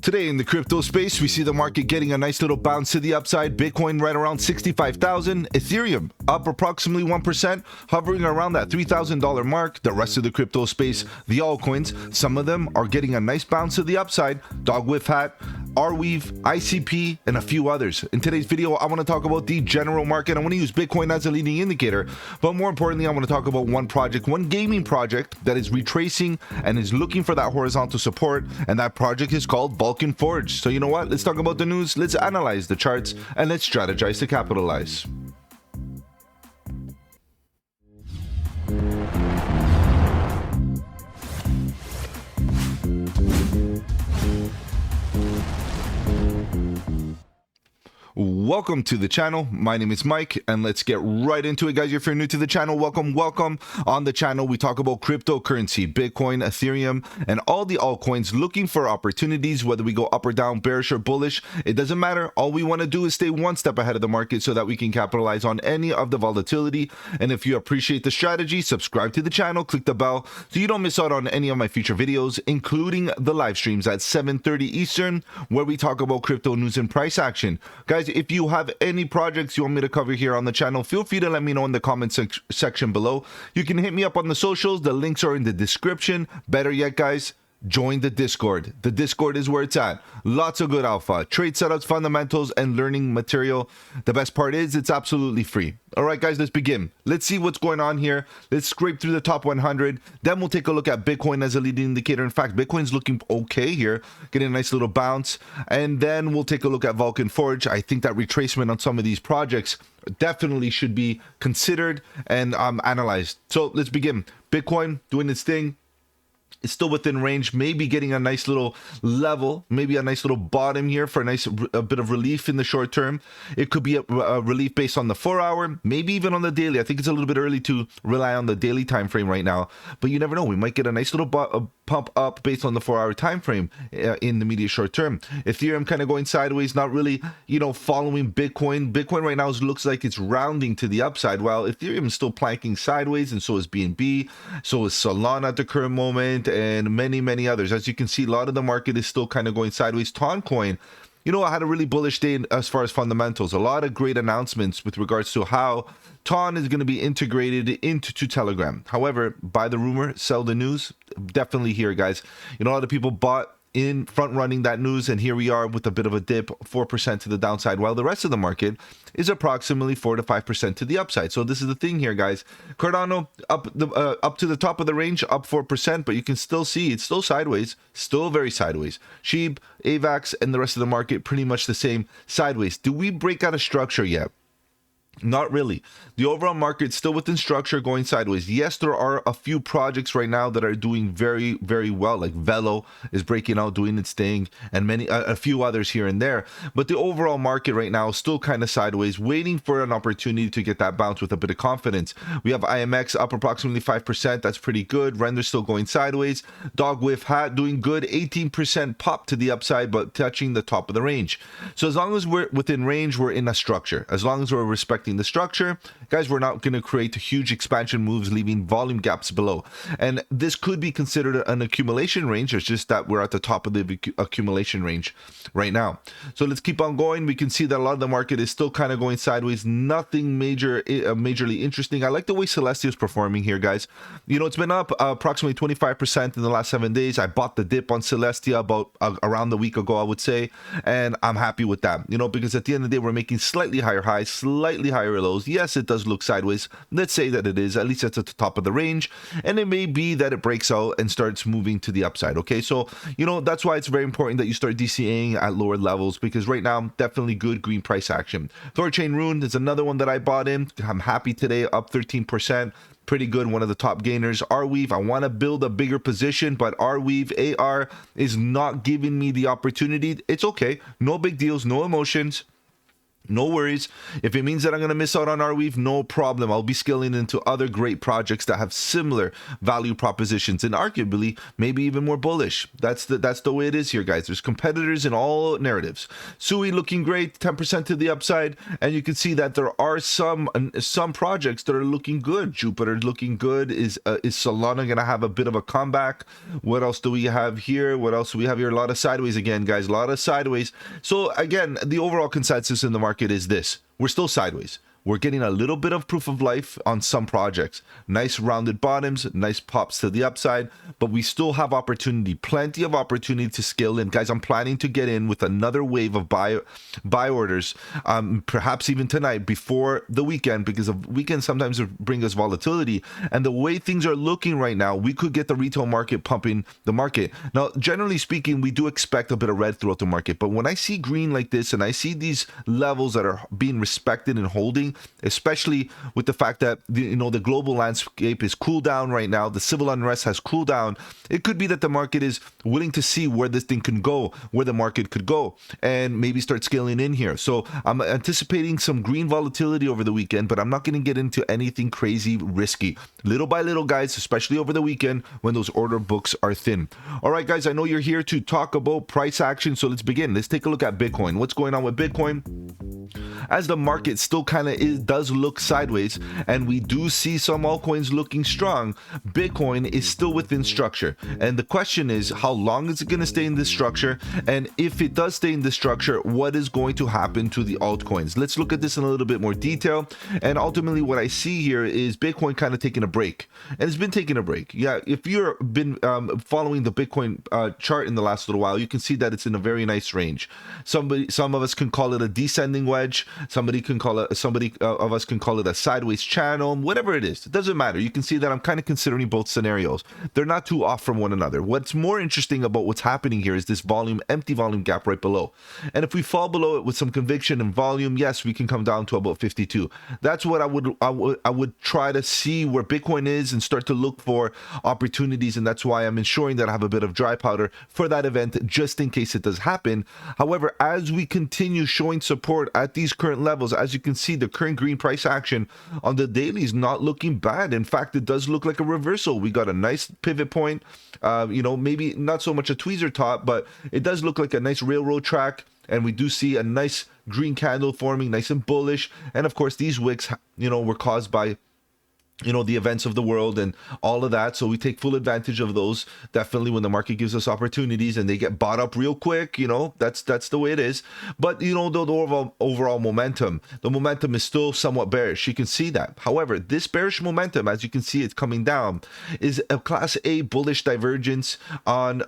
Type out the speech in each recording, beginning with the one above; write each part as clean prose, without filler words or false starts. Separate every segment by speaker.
Speaker 1: Today in the crypto space, we see the market getting a nice little bounce to the upside. Bitcoin right around 65,000. Ethereum up approximately 1%, hovering around that $3,000 mark. The rest of the crypto space, the altcoins, some of them are getting a nice bounce to the upside. Dog with hat, Arweave, ICP, and a few others. In today's video, I want to talk about the general market. I want to use Bitcoin as a leading indicator, but more importantly, I want to talk about one project, one gaming project that is retracing and is looking for that horizontal support, and that project is called Vulcan Forged. So you know what? Let's talk about the news, let's analyze the charts, and let's strategize to capitalize. Welcome to the channel. My name is Mike, and let's get right into it, guys. If you're new to the channel, welcome. On the channel, we talk about cryptocurrency, Bitcoin, Ethereum, and all the altcoins, looking for opportunities, whether we go up or down, bearish or bullish. It doesn't matter. All we want to do is stay one step ahead of the market so that we can capitalize on any of the volatility. And if you appreciate the strategy, subscribe to the channel, click the bell so you don't miss out on any of my future videos, including the live streams at 7:30 Eastern, where we talk about crypto news and price action. Guys, if you have any projects you want me to cover here on the channel, feel free to let me know in the comment section below. You can hit me up on the socials. The links are in the description. Better yet, guys, join the Discord. The Discord is where it's at. Lots of good alpha, trade setups, fundamentals, and learning material. The best part is it's absolutely free. All right, guys, let's begin. Let's see what's going on here. Let's scrape through the top 100. Then we'll take a look at Bitcoin as a leading indicator. In fact, Bitcoin's looking okay here, getting a nice little bounce. And then we'll take a look at Vulcan Forge. I think that retracement on some of these projects definitely should be considered and analyzed. So let's begin. Bitcoin doing its thing. It's still within range, maybe getting a nice little level, maybe a nice little bottom here for a bit of relief in the short term. It could be a relief based on the 4-hour, maybe even on the daily. I think it's a little bit early to rely on the daily time frame right now, but you never know. We might get a nice little pump up based on the 4-hour time frame in the immediate short term. Ethereum kind of going sideways, not really, following Bitcoin. Bitcoin right now looks like it's rounding to the upside, while Ethereum is still planking sideways, and so is BNB, so is Solana at the current moment, and many others. As you can see, a lot of the market is still kind of going sideways. Altcoin, I had a really bullish day as far as fundamentals. A lot of great announcements with regards to how TON is going to be integrated into Telegram. However, buy the rumor, sell the news. Definitely here, guys. A lot of people bought in front running that news, and here we are with a bit of a dip, 4% to the downside, while the rest of the market is approximately 4 to 5% to the upside. So this is the thing here, guys. Cardano up to the top of the range, up 4%, but you can still see it's still sideways, still very sideways. SHIB, AVAX, and the rest of the market pretty much the same, sideways. Do we break out of structure yet? Not really. The overall market still within structure, going sideways. Yes, there are a few projects right now that are doing very well, like Velo is breaking out, doing its thing, and a few others here and there. But the overall market right now is still kind of sideways, waiting for an opportunity to get that bounce with a bit of confidence. We have IMX up approximately 5%. That's pretty good. Render still going sideways. Dog with hat doing good, 18% pop to the upside, but touching the top of the range. So as long as we're within range, we're in a structure. As long as we're respecting the structure, guys, we're not going to create huge expansion moves, leaving volume gaps below. And this could be considered an accumulation range. It's just that we're at the top of the accumulation range right now. So let's keep on going. We can see that a lot of the market is still kind of going sideways. Nothing majorly interesting. I like the way Celestia is performing here, guys. It's been up approximately 25% in the last 7 days. I bought the dip on Celestia about around a week ago, I would say, and I'm happy with that, because at the end of the day, we're making slightly higher highs, slightly higher lows. Yes, it does look sideways. Let's say that it is, at least it's at the top of the range, and it may be that it breaks out and starts moving to the upside. Okay, so that's why it's very important that you start DCAing at lower levels, because right now, definitely good green price action. Thorchain Rune is another one that I bought in. I'm happy today, up 13%. Pretty good, one of the top gainers. Arweave, I want to build a bigger position, but Arweave AR is not giving me the opportunity. It's okay, no big deals, no emotions. No worries. If it means that I'm going to miss out on Arweave, no problem. I'll be scaling into other great projects that have similar value propositions and arguably maybe even more bullish. That's the way it is here, guys. There's competitors in all narratives. Sui looking great, 10% to the upside, and you can see that there are some projects that are looking good. Jupiter looking good. Is Solana going to have a bit of a comeback? What else do we have here? What else do we have here? A lot of sideways again, guys. A lot of sideways. So again, the overall consensus in the market is this: we're still sideways. We're getting a little bit of proof of life on some projects. Nice rounded bottoms, nice pops to the upside, but we still have opportunity, plenty of opportunity to scale in. Guys, I'm planning to get in with another wave of buy orders, perhaps even tonight before the weekend, because the weekend sometimes bring us volatility. And the way things are looking right now, we could get the retail market pumping the market. Now, generally speaking, we do expect a bit of red throughout the market, but when I see green like this and I see these levels that are being respected and holding, especially with the fact that the global landscape is cooled down right now, the civil unrest has cooled down, it could be that the market is willing to see where this thing can go, where the market could go, and maybe start scaling in here. So I'm anticipating some green volatility over the weekend, but I'm not going to get into anything crazy risky. Little by little, guys, especially over the weekend when those order books are thin. All right, guys, I know you're here to talk about price action, so let's begin. Let's take a look at Bitcoin. What's going on with Bitcoin? As the market still kind of does look sideways, and we do see some altcoins looking strong, Bitcoin is still within structure. And the question is, how long is it going to stay in this structure? And if it does stay in this structure, what is going to happen to the altcoins? Let's look at this in a little bit more detail. And ultimately, what I see here is Bitcoin kind of taking a break. And it's been taking a break. Yeah, if you've been following the Bitcoin chart in the last little while, you can see that it's in a very nice range. Some of us can call it a descending wedge. Somebody of us can call it a sideways channel, whatever it is. It doesn't matter. You can see that I'm kind of considering both scenarios. They're not too off from one another. What's more interesting about what's happening here is this empty volume gap right below. And if we fall below it with some conviction and volume, yes, we can come down to about 52. That's what I would try to see where Bitcoin is and start to look for opportunities. And that's why I'm ensuring that I have a bit of dry powder for that event, just in case it does happen. However, as we continue showing support at these current levels, as you can see, the current green price action on the daily is not looking bad. In fact, it does look like a reversal. We got a nice pivot point, maybe not so much a tweezer top, but it does look like a nice railroad track. And we do see a nice green candle forming, nice and bullish. And of course, these wicks, were caused by the events of the world and all of that. So we take full advantage of those, definitely, when the market gives us opportunities and they get bought up real quick. That's the way it is. But the overall momentum, the momentum is still somewhat bearish. You can see that. However, this bearish momentum, as you can see, it's coming down, is a class A bullish divergence on the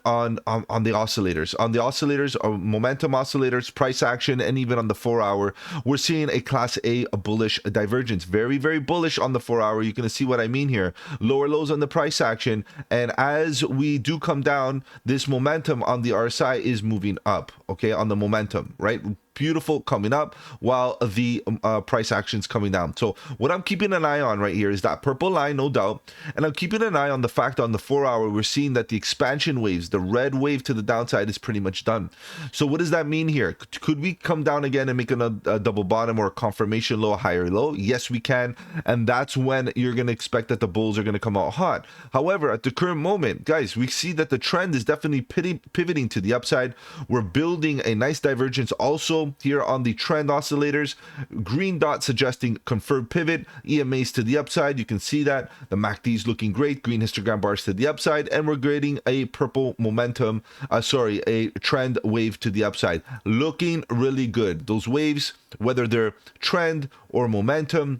Speaker 1: oscillators. On the oscillators, or momentum oscillators, price action, and even on the 4-hour, we're seeing a class A bullish divergence. Very, very bullish on the 4-hour. You going to see what I mean here. Lower lows on the price action, and as we do come down, this momentum on the RSI is moving up, okay, on the momentum, right? Beautiful, coming up, while the price action's coming down. So what I'm keeping an eye on right here is that purple line, no doubt, and I'm keeping an eye on the fact on the 4-hour, we're seeing that the expansion waves, the red wave to the downside, is pretty much done. So what does that mean here? Could we come down again and make a double bottom or a confirmation low, a higher low? Yes, we can, and that's when you're going to expect that the bulls are going to come out hot. However, at the current moment, guys, we see that the trend is definitely pivoting to the upside. We're building a nice divergence also here on the trend oscillators. Green dot suggesting confirmed pivot, EMAs to the upside. You can see that the MACD is looking great, green histogram bars to the upside, and we're getting a purple momentum, a trend wave to the upside, looking really good. Those waves, whether they're trend or momentum,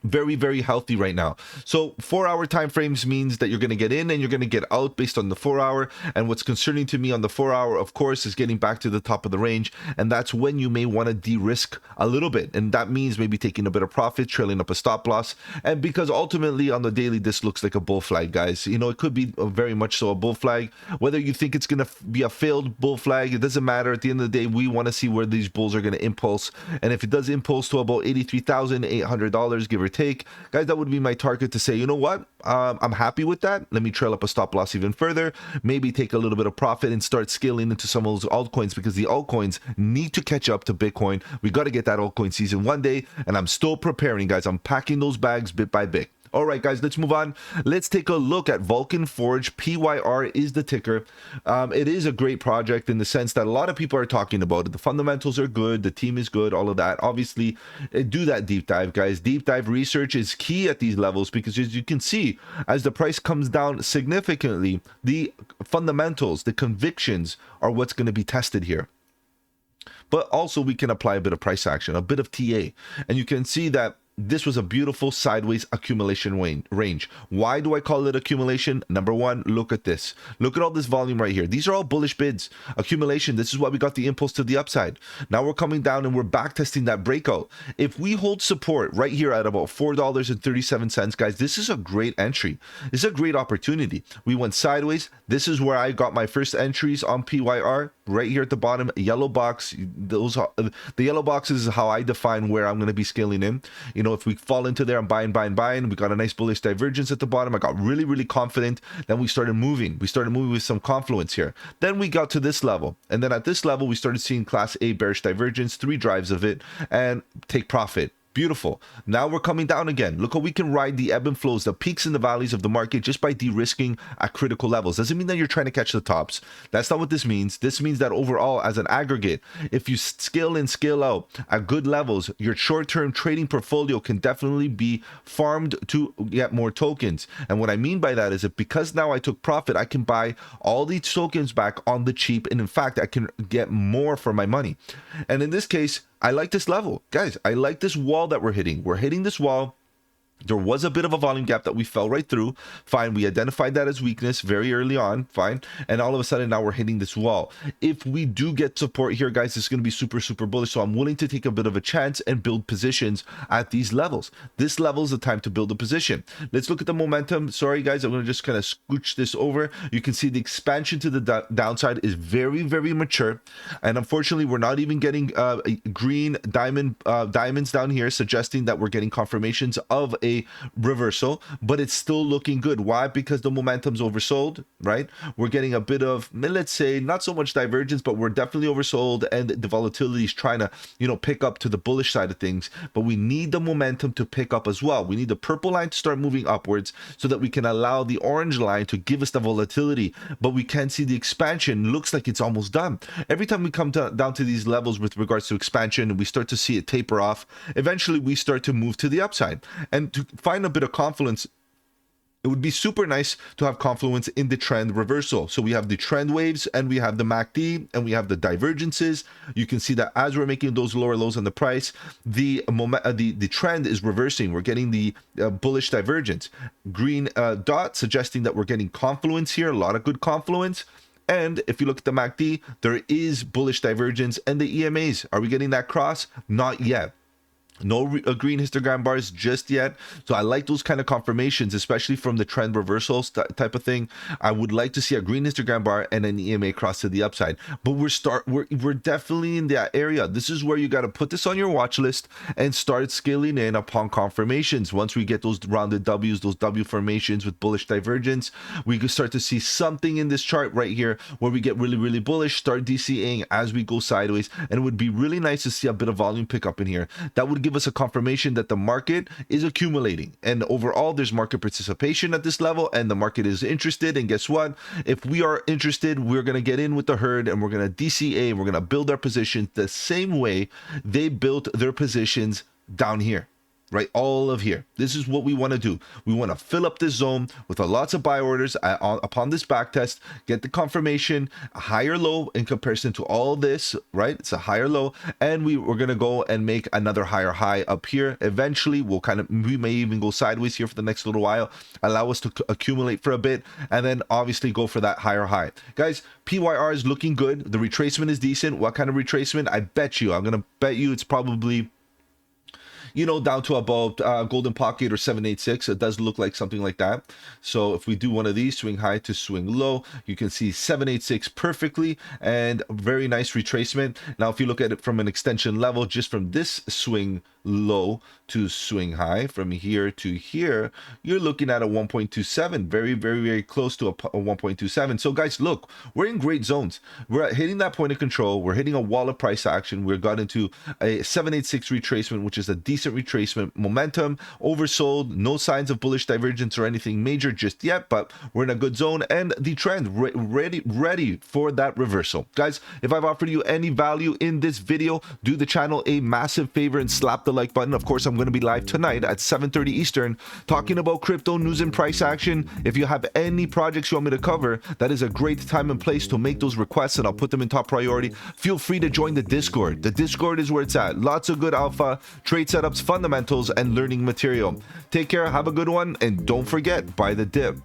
Speaker 1: very, very healthy right now. So 4-hour time frames means that you're going to get in and you're going to get out based on the 4-hour. And what's concerning to me on the 4-hour, of course, is getting back to the top of the range. And that's when you may want to de-risk a little bit. And that means maybe taking a bit of profit, trailing up a stop loss. And because ultimately on the daily, this looks like a bull flag, guys. It could be very much so a bull flag. Whether you think it's going to be a failed bull flag, it doesn't matter. At the end of the day, we want to see where these bulls are going to impulse. And if it does impulse to about $83,800, give or take. Guys, that would be my target to say, you know what, I'm happy with that. Let me trail up a stop loss even further, maybe take a little bit of profit and start scaling into some of those altcoins, because the altcoins need to catch up to Bitcoin. We got to get that altcoin season one day, and I'm still preparing, guys. I'm packing those bags bit by bit. All right, guys, let's move on. Let's take a look at Vulcan Forged. PYR is the ticker. It is a great project in the sense that a lot of people are talking about it. The fundamentals are good. The team is good. All of that. Obviously, do that deep dive, guys. Deep dive research is key at these levels, because as you can see, as the price comes down significantly, the fundamentals, the convictions are what's going to be tested here. But also we can apply a bit of price action, a bit of TA. And you can see that this was a beautiful sideways accumulation range. Why do I call it accumulation? Number one, look at this. Look at all this volume right here. These are all bullish bids. Accumulation, this is why we got the impulse to the upside. Now we're coming down and we're back testing that breakout. If we hold support right here at about $4.37, guys, this is a great entry. This is a great opportunity. We went sideways. This is where I got my first entries on PYR. Right here at the bottom, yellow box. Those are, the yellow boxes is how I define where I'm going to be scaling in. You know, if we fall into there, I'm buying. We got a nice bullish divergence at the bottom. I got really confident. Then we started moving. We started moving with some confluence here. Then we got to this level. And then at this level, we started seeing class A bearish divergence, 3 drives of it, and take profit. Beautiful. Now we're coming down again. Look how we can ride the ebb and flows, the peaks and the valleys of the market just by de-risking at critical levels. Doesn't mean that you're trying to catch the tops. That's not what this means. This means that overall, as an aggregate, if you scale in, scale out at good levels, your short-term trading portfolio can definitely be farmed to get more tokens. And what I mean by that is that because now I took profit, I can buy all these tokens back on the cheap. And in fact, I can get more for my money. And in this case, I like this level. Guys, I like this wall that we're hitting. We're hitting this wall. There was a bit of a volume gap that we fell right through. Fine, we identified that as weakness very early on. Fine. And all of a sudden now we're hitting this wall. If we do get support here, guys, it's going to be super bullish. So I'm willing to take a bit of a chance and build positions at these levels. This level is the time to build a position. Let's look at the momentum. Sorry, guys, I'm going to just kind of scooch this over. You can see the expansion to the downside is very mature. And unfortunately, we're not even getting green diamonds down here, suggesting that we're getting confirmations of a reversal, but it's still looking good. Why? Because the momentum's oversold, right? We're getting a bit of, let's say, not so much divergence, but we're definitely oversold, and the volatility is trying to, you know, pick up to the bullish side of things. But we need the momentum to pick up as well. We need the purple line to start moving upwards so that we can allow the orange line to give us the volatility. But we can see the expansion looks like it's almost done. Every time we come down to these levels with regards to expansion, and we start to see it taper off, eventually we start to move to the upside. And to find a bit of confluence, it would be super nice to have confluence in the trend reversal. So we have the trend waves, and we have the MACD, and we have the divergences. You can see that as we're making those lower lows on the price, the trend is reversing. We're getting the bullish divergence. Green dot suggesting that we're getting confluence here, a lot of good confluence. And if you look at the MACD, there is bullish divergence, and the EMAs. Are we getting that cross? Not yet. No green histogram bars just yet. So I like those kind of confirmations, especially from the trend reversals type of thing. I would like to see a green histogram bar and an EMA cross to the upside. But we're definitely in that area. This is where you got to put this on your watch list and start scaling in upon confirmations. Once we get those rounded W's, those W formations with bullish divergence, we can start to see something in this chart right here where we get really bullish, start DCAing as we go sideways. And it would be really nice to see a bit of volume pickup in here. That would give us a confirmation that the market is accumulating, and overall there's market participation at this level, and the market is interested. And guess what? If we are interested, we're going to get in with the herd, and we're going to DCA, and we're going to build our positions the same way they built their positions down here. Right, all of here. This is what we want to do. We want to fill up this zone with lots of buy orders upon this back test, get the confirmation, a higher low in comparison to all this, right? It's a higher low, and we're going to go and make another higher high up here. Eventually, we may even go sideways here for the next little while, allow us to accumulate for a bit, and then obviously go for that higher high. Guys, PYR is looking good. The retracement is decent. What kind of retracement? I bet you, I'm going to bet you it's probably, you know, down to about golden pocket or 786. It does look like something like that. So if we do one of these, swing high to swing low, you can see 786 perfectly, and very nice retracement. Now if you look at it from an extension level, just from this swing low to swing high. From here to here, you're looking at a 1.27, very close to a 1.27. So guys, look, we're in great zones. We're hitting that point of control. We're hitting a wall of price action. We're got into a 786 retracement, which is a decent retracement. Momentum oversold, no signs of bullish divergence or anything major just yet, but we're in a good zone, and the trend ready for that reversal. Guys, if I've offered you any value in this video, do the channel a massive favor and slap the like button. Of course, I'm going to be live tonight at 7:30 Eastern talking about crypto news and price action. If you have any projects you want me to cover, that is a great time and place to make those requests, and I'll put them in top priority. Feel free to join the Discord. The Discord is where it's at. Lots of good alpha, trade setups, fundamentals, and learning material. Take care, have a good one, and don't forget, buy the dip.